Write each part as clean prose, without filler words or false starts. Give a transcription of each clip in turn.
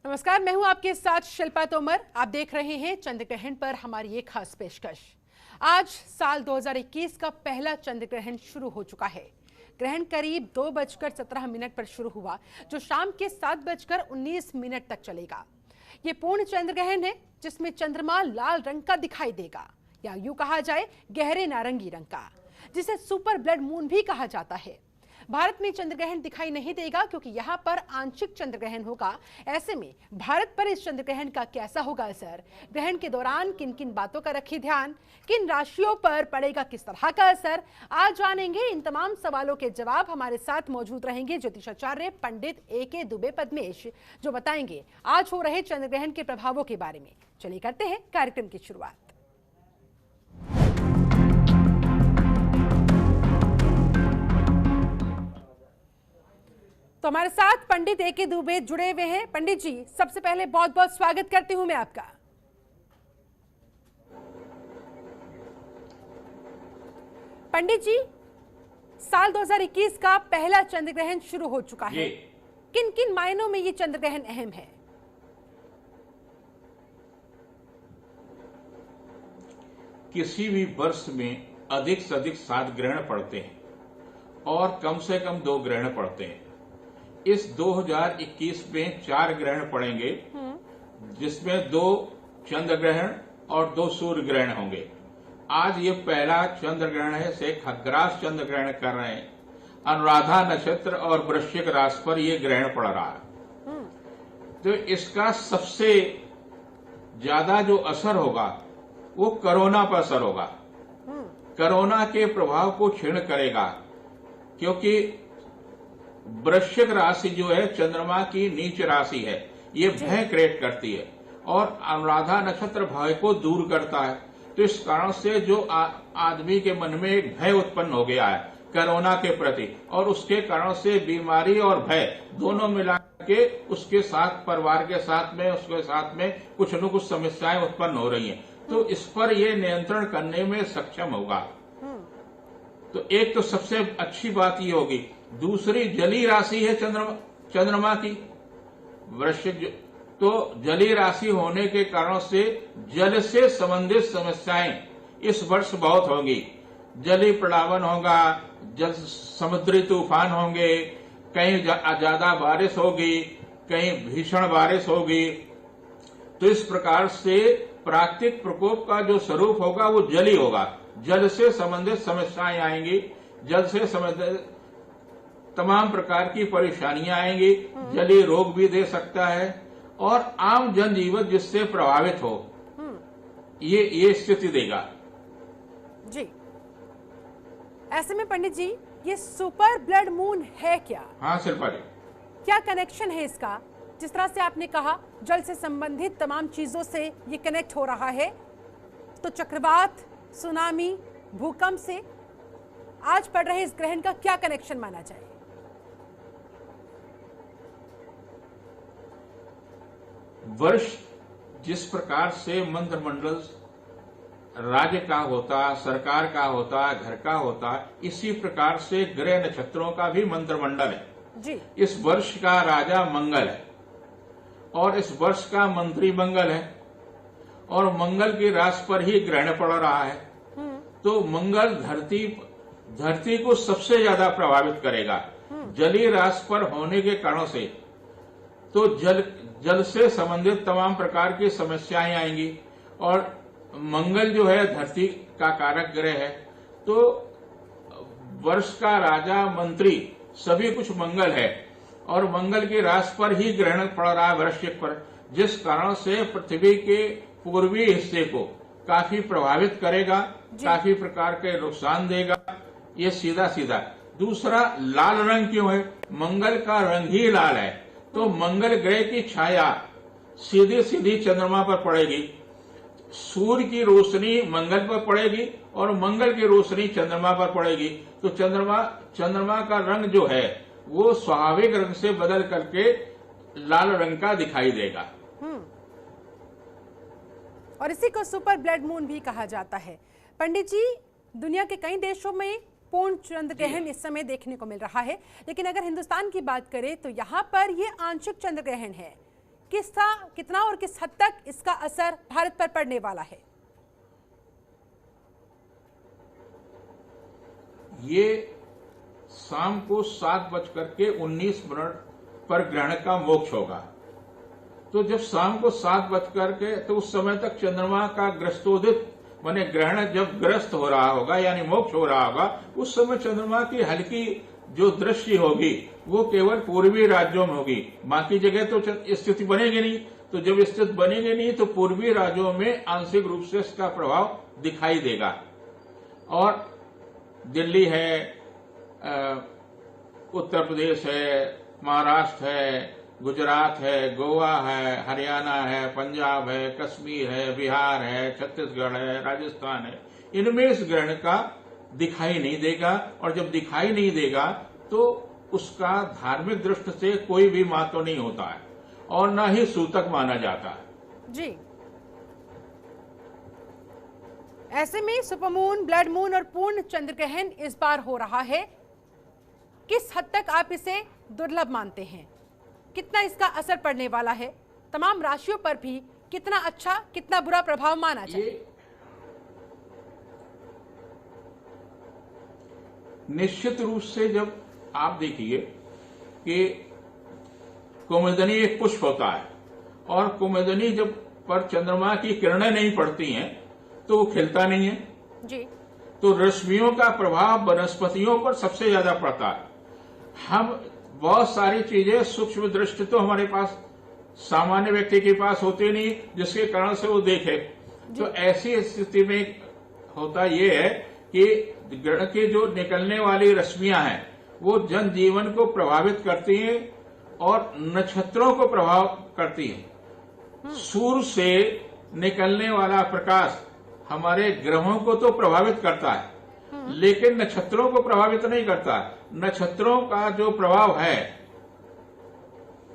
नमस्कार, मैं हूं आपके साथ शिल्पा तोमर। आप देख रहे हैं चंद्र ग्रहण पर हमारी एक खास पेशकश। आज साल 2021 का पहला चंद्र ग्रहण शुरू हो चुका है। ग्रहण करीब 2:17 पर शुरू हुआ, जो शाम के 7:19 तक चलेगा। ये पूर्ण चंद्र ग्रहण है, जिसमें चंद्रमा लाल रंग का दिखाई देगा, या यूं कहा जाए गहरे नारंगी रंग का, जिसे सुपर ब्लड मून भी कहा जाता है। भारत में चंद्र ग्रहण दिखाई नहीं देगा, क्योंकि यहाँ पर आंशिक चंद्र ग्रहण होगा। ऐसे में भारत पर इस चंद्र ग्रहण का कैसा होगा असर, ग्रहण के दौरान किन किन बातों का रखिए ध्यान, किन राशियों पर पड़ेगा किस तरह का असर, आज जानेंगे। इन तमाम सवालों के जवाब हमारे साथ मौजूद रहेंगे ज्योतिषाचार्य पंडित A.K. दुबे पद्मेश, जो बताएंगे आज हो रहे चंद्र ग्रहण के प्रभावों के बारे में। चलिए करते हैं कार्यक्रम की शुरुआत। तो हमारे साथ पंडित A.K. दुबे जुड़े हुए हैं। पंडित जी, सबसे पहले बहुत बहुत स्वागत करती हूं मैं आपका। पंडित जी, साल 2021 का पहला चंद्र ग्रहण शुरू हो चुका है। किन किन मायनों में ये चंद्र ग्रहण अहम है? किसी भी वर्ष में अधिक से अधिक 7 ग्रहण पड़ते हैं और कम से कम 2 ग्रहण पड़ते हैं। इस 2021 में 4 ग्रहण पड़ेंगे, जिसमें 2 चंद्र ग्रहण और 2 सूर्य ग्रहण होंगे। आज ये पहला चंद्र ग्रहण है, से खग्रास चंद्र ग्रहण कर रहे हैं। अनुराधा नक्षत्र और वृश्चिक राशि पर यह ग्रहण पड़ रहा है। तो इसका सबसे ज्यादा जो असर होगा वो कोरोना पर असर होगा। कोरोना के प्रभाव को क्षीण करेगा, क्योंकि वृश्चिक राशि जो है चंद्रमा की नीच राशि है। ये भय क्रिएट करती है और अनुराधा नक्षत्र भय को दूर करता है। तो इस कारण से जो आदमी के मन में एक भय उत्पन्न हो गया है कोरोना के प्रति, और उसके कारण से बीमारी और भय दोनों मिला के उसके साथ, परिवार के साथ में, उसके साथ में कुछ न कुछ समस्याएं उत्पन्न हो रही हैं। तो इस पर ये नियंत्रण करने में सक्षम होगा। तो एक तो सबसे अच्छी बात ये होगी। दूसरी जलीय राशि है चंद्रमा की वृश्चिक, तो जलीय राशि होने के कारण से जल से संबंधित समस्याएं इस वर्ष बहुत होंगी। जलीय प्लावन होगा, जल समुद्री तूफान होंगे, कहीं ज्यादा बारिश होगी, कहीं भीषण बारिश होगी। तो इस प्रकार से प्राकृतिक प्रकोप का जो स्वरूप होगा वो जलीय होगा। जल से संबंधित समस्याएं आएंगी, जल से संबंधित तमाम प्रकार की परेशानियां आएंगी। जलीय रोग भी दे सकता है और आम जनजीवन जिससे प्रभावित हो, ये स्थिति देगा जी। ऐसे में पंडित जी, ये सुपर ब्लड मून है क्या? हाँ शिल्पा जी, क्या कनेक्शन है इसका? जिस तरह से आपने कहा जल से संबंधित तमाम चीजों से ये कनेक्ट हो रहा है, तो चक्रवात, सुनामी, भूकंप से आज पड़ रहे इस ग्रहण का क्या कनेक्शन माना जाए? वर्ष जिस प्रकार से मंत्रिमंडल राज्य का होता, सरकार का होता, घर का होता, इसी प्रकार से ग्रह नक्षत्रों का भी मंत्रिमंडल है जी। इस वर्ष का राजा मंगल है और इस वर्ष का मंत्री मंगल है, और मंगल की राशि पर ही ग्रहण पड़ रहा है। तो मंगल धरती को सबसे ज्यादा प्रभावित करेगा। जलीय राशि पर होने के कारण से तो जल से संबंधित तमाम प्रकार की समस्याएं आएंगी, और मंगल जो है धरती का कारक ग्रह है। तो वर्ष का राजा, मंत्री, सभी कुछ मंगल है, और मंगल की राशि पर ही ग्रहण पड़ रहा है वृश्चिक पर, जिस कारण से पृथ्वी के पूर्वी हिस्से को काफी प्रभावित करेगा, काफी प्रकार के नुकसान देगा। ये सीधा सीधा। दूसरा, लाल रंग क्यों है? मंगल का रंग ही लाल है। तो मंगल ग्रह की छाया सीधी सीधी चंद्रमा पर पड़ेगी। सूर्य की रोशनी मंगल पर पड़ेगी और मंगल की रोशनी चंद्रमा पर पड़ेगी। तो चंद्रमा का रंग जो है वो स्वाभाविक रंग से बदल करके लाल रंग का दिखाई देगा। और इसी को सुपर ब्लड मून भी कहा जाता है। पंडित जी, दुनिया के कई देशों में पूर्ण चंद्र ग्रहण इस समय देखने को मिल रहा है, लेकिन अगर हिंदुस्तान की बात करें तो यहाँ पर ये आंशिक चंद्र ग्रहण है। कितना और किस हद तक इसका असर भारत पर पड़ने वाला है? ये शाम को 7:19 पर ग्रहण का मोक्ष होगा। तो जब शाम को 7 तो उस समय तक चंद्रमा का ग्रस्तोदित माने ग्रहण जब ग्रस्त हो रहा होगा यानी मोक्ष हो रहा होगा, उस समय चंद्रमा की हल्की जो दृष्टि होगी वो केवल पूर्वी राज्यों में होगी, बाकी जगह तो स्थिति बनेगी नहीं। तो जब स्थिति बनेगी नहीं तो पूर्वी राज्यों में आंशिक रूप से इसका प्रभाव दिखाई देगा। और दिल्ली है, उत्तर प्रदेश है, महाराष्ट्र है, गुजरात है, गोवा है, हरियाणा है, पंजाब है, कश्मीर है, बिहार है, छत्तीसगढ़ है, राजस्थान है, इनमें इस ग्रहण का दिखाई नहीं देगा। और जब दिखाई नहीं देगा तो उसका धार्मिक दृष्टि से कोई भी महत्व नहीं होता है और न ही सूतक माना जाता है। जी, ऐसे में सुपरमून, ब्लड मून और पूर्ण चंद्र ग्रहण इस बार हो रहा है। किस हद तक आप इसे दुर्लभ मानते हैं? कितना इसका असर पड़ने वाला है? तमाम राशियों पर भी कितना अच्छा कितना बुरा प्रभाव माना चाहिए? निश्चित रूप से जब आप देखिए कि कुमुदनी एक पुष्प होता है और कुमुदनी जब पर चंद्रमा की किरणें नहीं पड़ती हैं तो वो खिलता नहीं है जी। तो रश्मियों का प्रभाव वनस्पतियों पर सबसे ज्यादा पड़ता है। हम बहुत सारी चीजें सूक्ष्म दृष्टि तो हमारे पास सामान्य व्यक्ति के पास होती नहीं जिसके कारण से वो देखे। तो ऐसी स्थिति में होता ये है कि ग्रहण की जो निकलने वाली रश्मियां हैं वो जनजीवन को प्रभावित करती हैं और नक्षत्रों को प्रभाव करती हैं। सूर्य से निकलने वाला प्रकाश हमारे ग्रहों को तो प्रभावित करता है लेकिन नक्षत्रों को प्रभावित नहीं करता। नक्षत्रों का जो प्रभाव है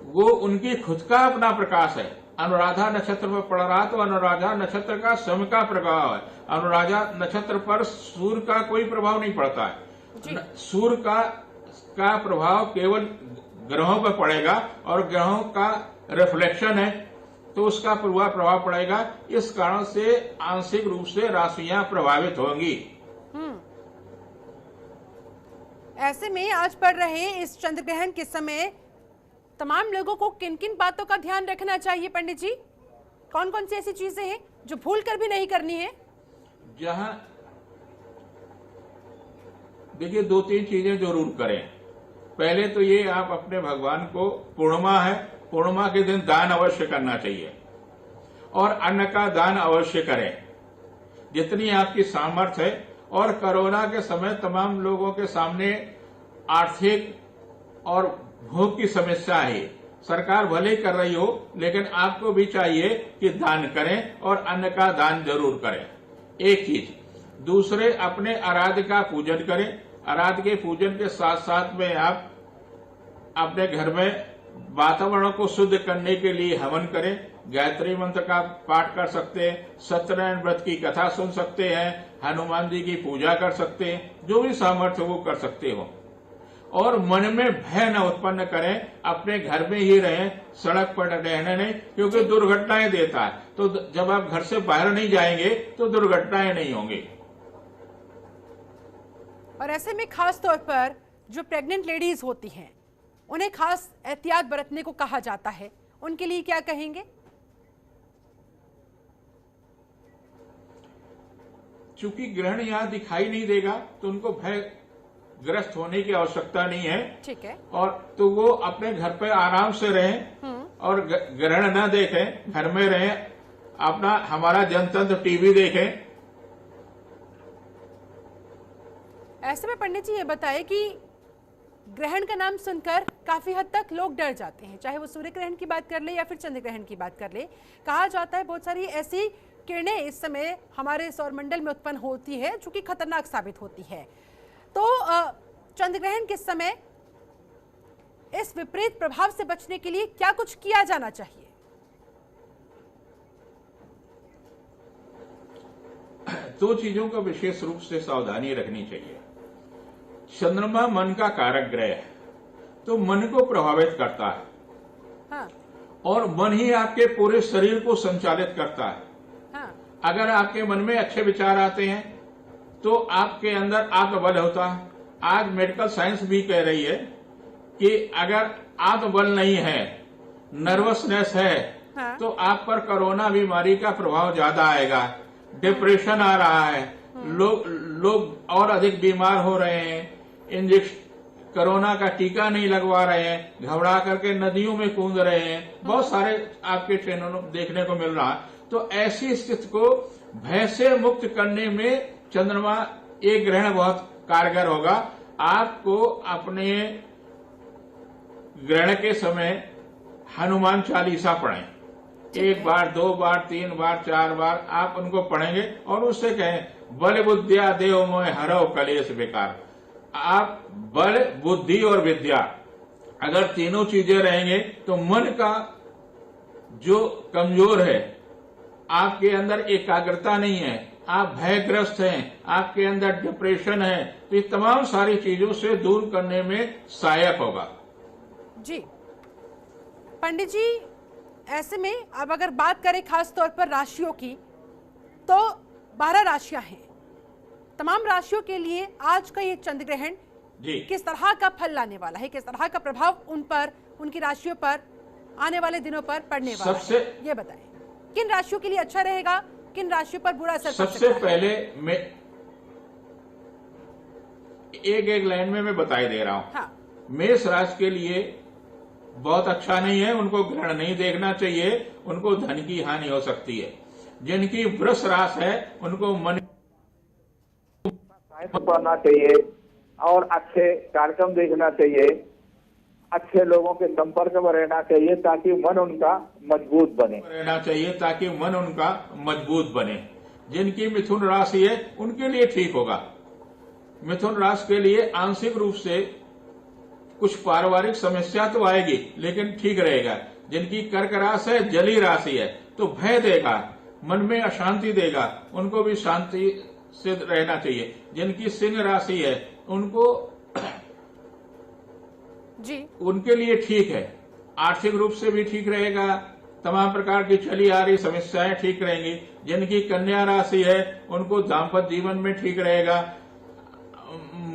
वो उनकी खुद का अपना प्रकाश है। अनुराधा नक्षत्र पर पड़ रहा तो अनुराधा नक्षत्र का स्वयं का प्रभाव है। अनुराधा नक्षत्र पर सूर्य का कोई प्रभाव नहीं पड़ता है। सूर्य का प्रभाव केवल ग्रहों पर पड़ेगा और ग्रहों का रिफ्लेक्शन है तो उसका पूरा प्रभाव पड़ेगा। इस कारण से आंशिक रूप से राशियां प्रभावित होंगी। ऐसे में आज पड़ रहे इस चंद्र ग्रहण के समय तमाम लोगों को किन किन बातों का ध्यान रखना चाहिए पंडित जी? कौन कौन सी ऐसी चीजें हैं जो भूल कर भी नहीं करनी है? जहां देखिए 2-3 चीजें जरूर करें। पहले तो ये आप अपने भगवान को पूर्णिमा है, पूर्णिमा के दिन दान अवश्य करना चाहिए और अन्न का दान अवश्य करें जितनी आपकी सामर्थ्य है। और कोरोना के समय तमाम लोगों के सामने आर्थिक और भूख की समस्या है। सरकार भले ही कर रही हो लेकिन आपको भी चाहिए कि दान करें और अन्न का दान जरूर करें, एक चीज। दूसरे, अपने आराध्य का पूजन करें। आराध्य के पूजन के साथ साथ में आप अपने घर में वातावरण को शुद्ध करने के लिए हवन करें। गायत्री मंत्र का पाठ कर सकते हैं, सत्यनारायण व्रत की कथा सुन सकते हैं, हनुमान जी की पूजा कर सकते हैं, जो भी सामर्थ्य वो कर सकते हो। और मन में भय न उत्पन्न करें, अपने घर में ही रहें, सड़क पर रहने नहीं, क्योंकि दुर्घटनाएं देता है। तो जब आप घर से बाहर नहीं जाएंगे तो दुर्घटनाएं नहीं होंगी। और ऐसे में खास तौर पर जो प्रेग्नेंट लेडीज होती हैं उन्हें खास एहतियात बरतने को कहा जाता है, उनके लिए क्या कहेंगे? चूंकि ग्रहण यहाँ दिखाई नहीं देगा तो उनको भय ग्रस्त होने की आवश्यकता नहीं है। ठीक है। और तो वो अपने घर पे आराम से रहें और ग्रहण न देखें, घर में रहें, अपना हमारा जनतंत्र टीवी देखें। ऐसे में पंडित जी ये बताएं कि ग्रहण का नाम सुनकर काफी हद तक लोग डर जाते हैं, चाहे वो सूर्य ग्रहण की बात कर ले या फिर चंद्र ग्रहण की बात कर ले। कहा जाता है बहुत सारी ऐसी किरणें इस समय हमारे सौरमंडल में उत्पन्न होती है जो कि खतरनाक साबित होती है। तो चंद्र ग्रहण के समय इस विपरीत प्रभाव से बचने के लिए क्या कुछ किया जाना चाहिए? दो चीजों का विशेष रूप से सावधानी रखनी चाहिए। चंद्रमा मन का कारक ग्रह है तो मन को प्रभावित करता है। हाँ। और मन ही आपके पूरे शरीर को संचालित करता है। हाँ। अगर आपके मन में अच्छे विचार आते हैं तो आपके अंदर आत्मबल होता है। आज मेडिकल साइंस भी कह रही है कि अगर आत्मबल नहीं है, नर्वसनेस है, हाँ। तो आप पर कोरोना बीमारी का प्रभाव ज्यादा आएगा। डिप्रेशन आ रहा है, लोग और अधिक बीमार हो रहे हैं, कोरोना का टीका नहीं लगवा रहे हैं, घबरा करके नदियों में कूद रहे हैं, बहुत सारे आपके चैनलों देखने को मिल रहा है। तो ऐसी स्थिति को भय से मुक्त करने में चंद्रमा एक ग्रहण बहुत कारगर होगा। आपको अपने ग्रहण के समय हनुमान चालीसा पढ़ें, 1 बार, 2 बार, 3 बार, 4 बार आप उनको पढ़ेंगे और उससे कहें बल बुद्धिया देव मोह हरव कलेश बेकार। आप बल, बुद्धि और विद्या अगर तीनों चीजें रहेंगे तो मन का जो कमजोर है, आपके अंदर एकाग्रता नहीं है, आप भयग्रस्त हैं, आपके अंदर डिप्रेशन है, तो ये तमाम सारी चीजों से दूर करने में सहायक होगा। जी पंडित जी, ऐसे में अब अगर बात करें खास तौर पर राशियों की, तो 12 राशियां हैं। तमाम राशियों के लिए आज का ये चंद्र ग्रहण किस तरह का फल लाने वाला है, किस तरह का प्रभाव उन पर, उनकी राशियों पर आने वाले दिनों पर पड़ने वाला है, ये बताएं। किन राशियों के लिए अच्छा रहेगा, किन राशियों पर बुरा असर? सबसे पहले मैं एक लाइन में मैं बताई दे रहा हूं। हाँ। मेष राशि के लिए बहुत अच्छा नहीं है, उनको ग्रहण नहीं देखना चाहिए, उनको धन की हानि हो सकती है। जिनकी वृष राशि है उनको मन पढ़ना चाहिए और अच्छे कार्यक्रम देखना चाहिए, अच्छे लोगों के संपर्क में रहना चाहिए ताकि मन उनका मजबूत बने। जिनकी मिथुन राशि है उनके लिए ठीक होगा। मिथुन राशि के लिए आंशिक रूप से कुछ पारिवारिक समस्या तो आएगी लेकिन ठीक रहेगा। जिनकी कर्क राशि है, जली राशि है, तो भय देगा, मन में अशांति देगा, उनको भी शांति से रहना चाहिए। जिनकी सिंह राशि है उनको जी उनके लिए ठीक है, आर्थिक रूप से भी ठीक रहेगा, तमाम प्रकार की चली आ रही समस्याएं ठीक रहेंगी। जिनकी कन्या राशि है उनको दाम्पत्य जीवन में ठीक रहेगा,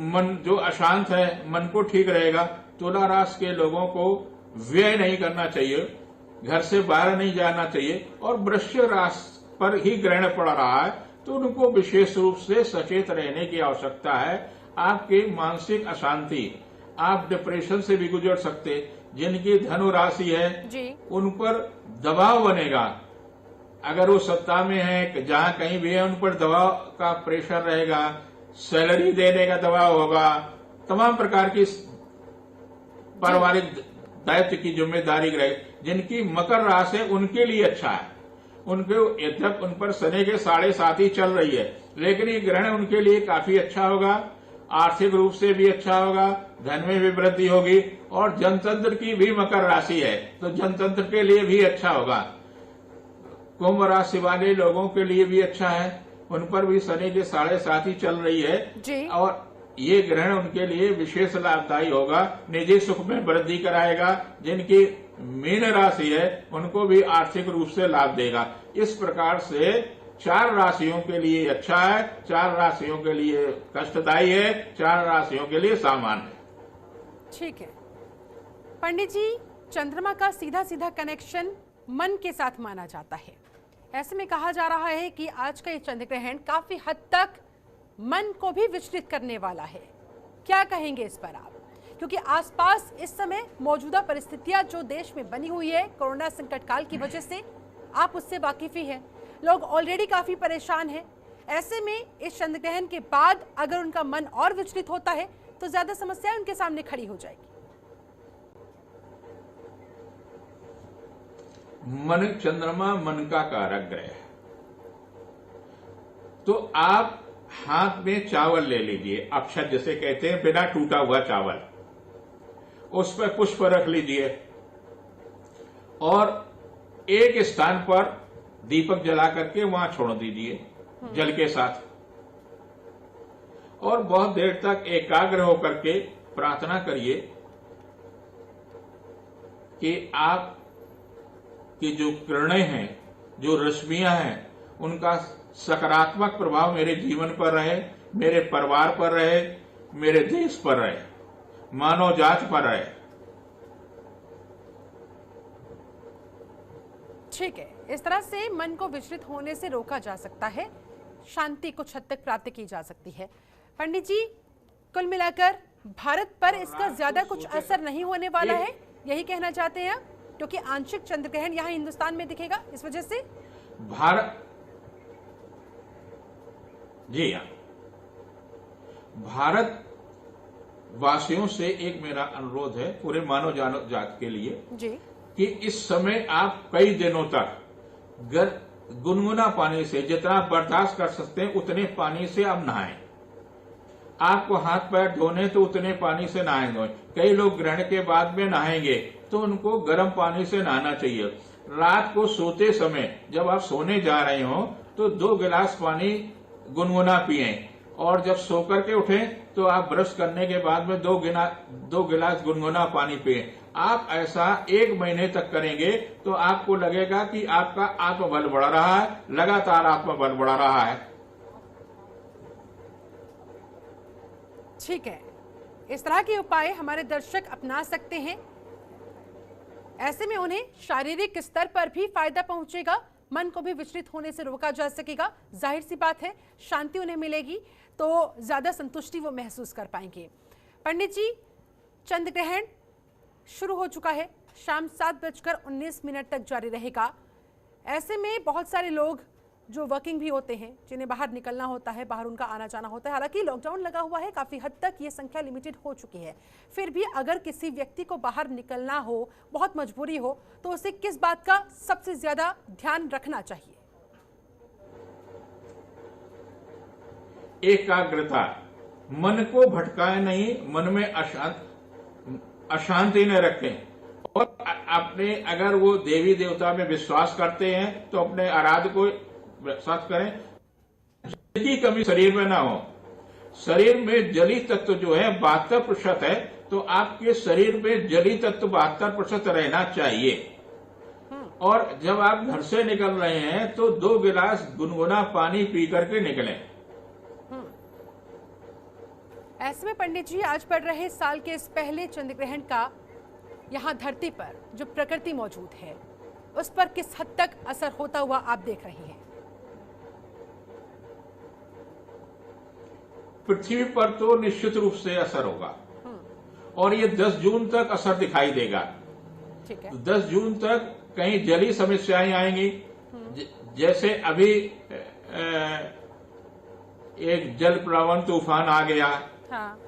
मन जो अशांत है मन को ठीक रहेगा। तुला राशि के लोगों को व्यय नहीं करना चाहिए, घर से बाहर नहीं जाना चाहिए। और वृश्चिक राशि पर ही ग्रहण पड़ रहा है तो उनको विशेष रूप से सचेत रहने की आवश्यकता है। आपकी मानसिक अशांति, आप डिप्रेशन से भी गुजर सकते। जिनकी धनु राशि है उन पर दबाव बनेगा, अगर वो सत्ता में है, जहां कहीं भी है, उन पर दबाव का प्रेशर रहेगा, सैलरी देने का दबाव होगा, तमाम प्रकार की पारिवारिक दायित्व की जिम्मेदारी रहेगी। जिनकी मकर राशि है उनके लिए अच्छा है, उनको यद्यप उन पर शनि के 7.5 ही चल रही है, लेकिन ये ग्रहण उनके लिए काफी अच्छा होगा, आर्थिक रूप से भी अच्छा होगा, धन में भी वृद्धि होगी। और जनतंत्र की भी मकर राशि है तो जनतंत्र के लिए भी अच्छा होगा। कुंभ राशि वाले लोगों के लिए भी अच्छा है, उन पर भी शनि के 7.5 ही चल रही है जी। और ये ग्रहण उनके लिए विशेष लाभदायी होगा, निजी सुख में वृद्धि कराएगा। जिनकी मीन राशि है उनको भी आर्थिक रूप से लाभ देगा। इस प्रकार से 4 राशियों के लिए अच्छा है, 4 राशियों के लिए कष्टदायी है, 4 राशियों के लिए सामान्य है। ठीक है पंडित जी, चंद्रमा का सीधा सीधा कनेक्शन मन के साथ माना जाता है। ऐसे में कहा जा रहा है कि आज का ये चंद्र ग्रहण काफी हद तक मन को भी विचलित करने वाला है। क्या कहेंगे इस पर आप? क्योंकि आसपास इस समय मौजूदा परिस्थितियां जो देश में बनी हुई है कोरोना संकट काल की वजह से, आप उससे वाकिफ ही हैं। लोग ऑलरेडी काफी परेशान हैं। ऐसे में इस चंद्र ग्रहण के बाद अगर उनका मन और विचलित होता है तो ज्यादा समस्याएं उनके सामने खड़ी हो जाएगी। मन, चंद्रमा मन का कारक ग्रह है, तो आप हाथ में चावल ले लीजिए, अक्षत जिसे कहते हैं, बिना टूटा हुआ चावल, उस पर पुष्प रख लीजिए और एक स्थान पर दीपक जला करके वहां छोड़ दीजिए जल के साथ, और बहुत देर तक एकाग्र होकर के प्रार्थना करिए कि आप कि जो किरणें हैं, जो रश्मियां हैं, उनका सकारात्मक प्रभाव मेरे जीवन पर रहे, मेरे परिवार पर रहे, मेरे देश पर रहे, मानव जाति पर रहे। ठीक है, इस तरह से मन को विचलित होने से रोका जा सकता है, शांति कुछ हद तक प्राप्त की जा सकती है। पंडित जी, कुल मिलाकर भारत पर इसका ज्यादा कुछ असर नहीं होने वाला है, यही कहना चाहते हैं आप? क्योंकि आंशिक चंद्र ग्रहण यहाँ हिंदुस्तान में दिखेगा, इस वजह से जी हाँ, भारत वासियों से एक मेरा अनुरोध है, पूरे मानव जाति के लिए जी, कि इस समय आप कई दिनों तक गुनगुना पानी से जितना बर्दाश्त कर सकते हैं उतने पानी से आप नहाएं। आपको हाथ पैर धोने तो उतने पानी से नहाएं धोएं। कई लोग ग्रहण के बाद में नहाएंगे तो उनको गर्म पानी से नहाना चाहिए। रात को सोते समय जब आप सोने जा रहे हो तो 2 गिलास पानी गुनगुना पिएं, और जब सोकर के उठें तो आप ब्रश करने के बाद में 2 गिलास गुनगुना पानी पिएं। आप ऐसा 1 महीने तक करेंगे तो आपको लगेगा कि आपका आत्मबल बढ़ रहा है, लगातार आत्मबल बढ़ रहा है। ठीक है, इस तरह के उपाय हमारे दर्शक अपना सकते हैं। ऐसे में उन्हें शारीरिक स्तर पर भी फायदा पहुंचेगा, मन को भी विचलित होने से रोका जा सकेगा। जाहिर सी बात है, शांति उन्हें मिलेगी तो ज्यादा संतुष्टि वो महसूस कर पाएंगे। पंडित जी, चंद्र ग्रहण शुरू हो चुका है, शाम 7:19 तक जारी रहेगा। ऐसे में बहुत सारे लोग जो वर्किंग भी होते हैं, जिन्हें बाहर निकलना होता है, बाहर उनका आना जाना होता है, हालांकि लॉकडाउन लगा हुआ है, काफ़ी हद तक ये संख्या लिमिटेड हो चुकी है, फिर भी अगर किसी व्यक्ति को बाहर निकलना हो, बहुत मजबूरी हो, तो उसे किस बात का सबसे ज्यादा ध्यान रखना चाहिए? एकाग्रता, मन को भटकाए नहीं, मन में अशांति न रखें, और अपने अगर वो देवी देवता में विश्वास करते हैं तो अपने आराध्य को विश्वास करें। जल की कमी शरीर में ना हो। शरीर में जली तत्व जो है 72% है, तो आपके शरीर में जली तत्व 72% रहना चाहिए। और जब आप घर से निकल रहे हैं तो 2 गिलास गुनगुना पानी पी करके निकलें। ऐसे में पंडित जी, आज पड़ रहे साल के इस पहले चंद्र ग्रहण का यहाँ धरती पर जो प्रकृति मौजूद है उस पर किस हद तक असर होता हुआ आप देख रहे हैं? पृथ्वी पर तो निश्चित रूप से असर होगा, और ये 10 जून तक असर दिखाई देगा। ठीक है, 10 जून तक कहीं जली समस्याएं आएंगी, जैसे अभी एक जल प्लावन तूफान आ गया, हाँ,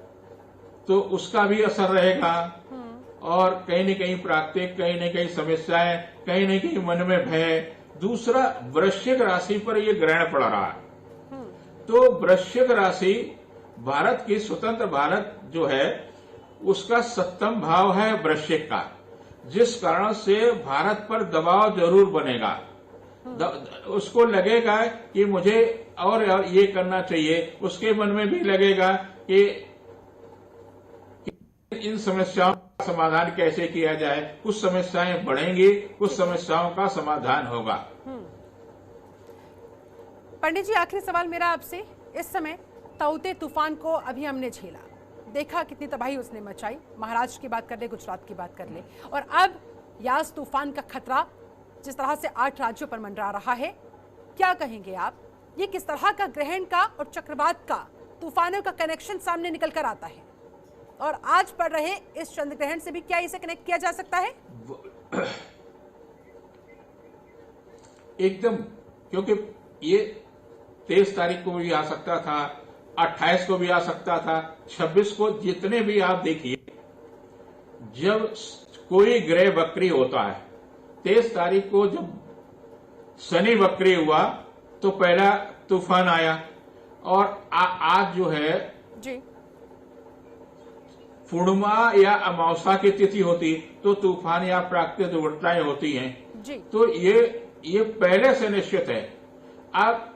तो उसका भी असर रहेगा। और कहीं न कहीं प्राकृतिक, कहीं न कहीं समस्याएं, कहीं न कहीं मन में भय। दूसरा, वृश्चिक राशि पर यह ग्रहण पड़ रहा है, तो वृश्चिक राशि भारत की स्वतंत्र भारत जो है उसका 7वां भाव है वृश्चिक का, जिस कारण से भारत पर दबाव जरूर बनेगा। उसको लगेगा कि मुझे और ये करना चाहिए, उसके मन में भी लगेगा कि इन समस्याओं का समाधान कैसे किया जाए। कुछ समस्याएं बढ़ेंगी, कुछ समस्याओं का समाधान होगा। पंडित जी, आखिरी सवाल मेरा आपसे, इस समय ताउते तूफान को अभी हमने झेला, देखा कितनी तबाही उसने मचाई, महाराष्ट्र की बात कर ले, गुजरात की बात कर ले, और अब यास तूफान का खतरा जिस तरह से 8 राज्यों पर मंडरा रहा है, क्या कहेंगे आप? ये किस तरह का ग्रहण का और चक्रवात का, तूफानों का कनेक्शन सामने निकल कर आता है, और आज पड़ रहे इस चंद्र ग्रहण से भी क्या इसे कनेक्ट किया जा सकता है? एकदम, क्योंकि ये 23 तारीख को भी आ सकता था, 28 को भी आ सकता था, 26 को, जितने भी आप देखिए, जब कोई ग्रह वक्री होता है, 23 तारीख को जब शनि वक्री हुआ तो पहला तूफान आया, और आज जो है जी, पूर्णिमा या अमावस्या की तिथि होती तो तूफान या प्राकृतिक दुर्घटनाएं होती हैं जी, तो ये पहले से निश्चित है। अब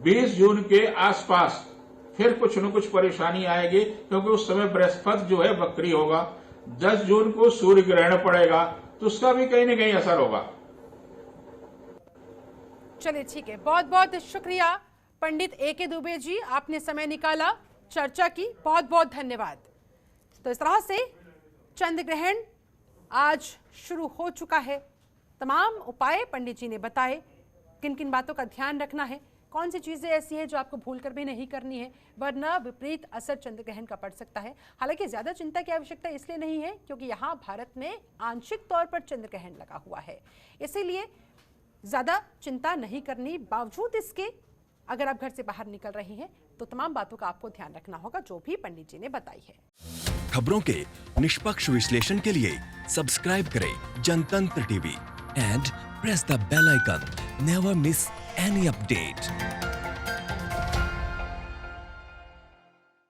20 जून के आसपास फिर कुछ न कुछ परेशानी आएगी, क्योंकि उस समय बृहस्पति जो है वक्री होगा। 10 जून को सूर्य ग्रहण पड़ेगा, तो उसका भी कहीं ना कहीं असर होगा। चलिए ठीक है, बहुत बहुत शुक्रिया पंडित A.K. दुबे जी, आपने समय निकाला, चर्चा की, बहुत बहुत धन्यवाद। तो इस तरह से चंद्र ग्रहण आज शुरू हो चुका है। तमाम उपाय पंडित जी ने बताए, किन किन बातों का ध्यान रखना है, कौन सी चीजें ऐसी हैं जो आपको भूल कर भी नहीं करनी है, वरना विपरीत असर चंद्र ग्रहण का पड़ सकता है। हालांकि ज्यादा चिंता की आवश्यकता इसलिए नहीं है क्योंकि यहाँ भारत में आंशिक तौर पर चंद्र ग्रहण लगा हुआ है, इसीलिए ज्यादा चिंता नहीं करनी। बावजूद इसके अगर आप घर से बाहर निकल रही हैं तो तमाम बातों का आपको ध्यान रखना होगा जो भी पंडित जी ने बताई है। खबरों के निष्पक्ष विश्लेषण के लिए सब्सक्राइब करें Janatantra TV and press the bell icon. Never miss any update.